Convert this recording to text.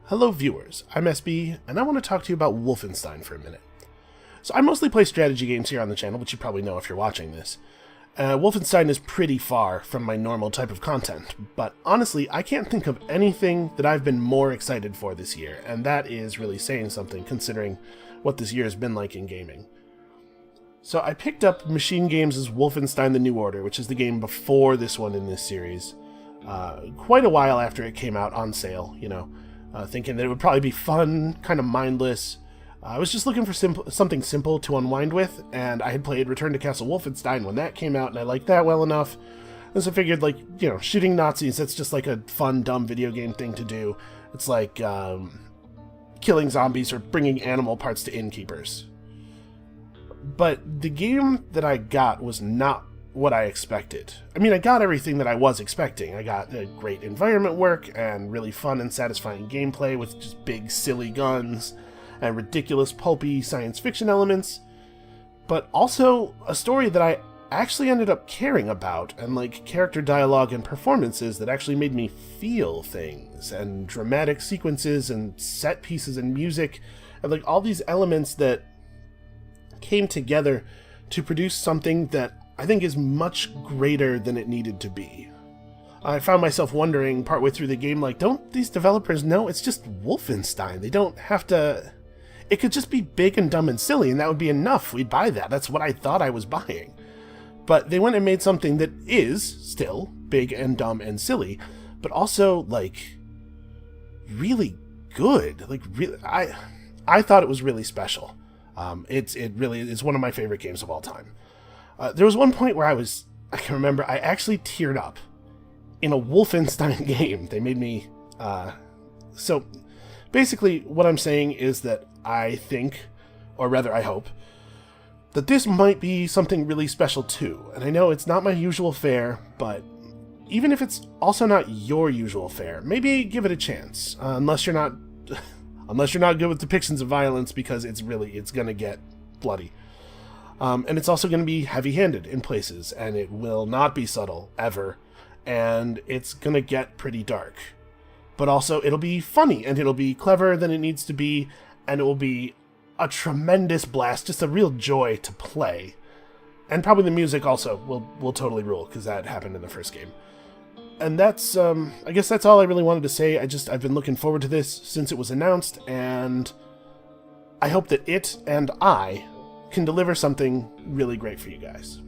Hello viewers, I'm SB, and I want to talk to you about Wolfenstein for a minute. So I mostly play strategy games here on the channel, which you probably know if you're watching this. Wolfenstein is pretty far from my normal type of content, but honestly, I can't think of anything that I've been more excited for this year, and that is really saying something considering what this year has been like in gaming. So I picked up Machine Games' Wolfenstein The New Order, which is the game before this one in this series, quite a while after it came out on sale, thinking that it would probably be fun, kind of mindless. I was just looking for something simple to unwind with, and I had played Return to Castle Wolfenstein when that came out, and I liked that well enough. And so I figured, shooting Nazis, that's just like a fun, dumb video game thing to do. It's like killing zombies or bringing animal parts to innkeepers. But the game that I got was not what I expected. I mean, I got everything that I was expecting. I got great environment work and really fun and satisfying gameplay with just big, silly guns and ridiculous, pulpy science fiction elements, but also a story that I actually ended up caring about, and character dialogue and performances that actually made me feel things, and dramatic sequences and set pieces and music, and all these elements that came together to produce something that I think is much greater than it needed to be. I found myself wondering partway through the game, don't these developers know it's just Wolfenstein? They don't have to... It could just be big and dumb and silly, and that would be enough. We'd buy that. That's what I thought I was buying. But they went and made something that is still big and dumb and silly, but also, really good. I thought it was really special. It really is one of my favorite games of all time. There was one point where I can remember, I actually teared up in a Wolfenstein game. They made me, so basically what I'm saying is that I think, or rather I hope, that this might be something really special too. And I know it's not my usual fare, but even if it's also not your usual fare, maybe give it a chance, unless you're not good with depictions of violence, because it's gonna get bloody. And it's also going to be heavy-handed in places, and it will not be subtle, ever, and it's going to get pretty dark. But also, it'll be funny, and it'll be clever than it needs to be, and it will be a tremendous blast, just a real joy to play. And probably the music also will totally rule, because that happened in the first game. And that's, I guess that's all I really wanted to say. I've been looking forward to this since it was announced, and I hope that it and I can deliver something really great for you guys.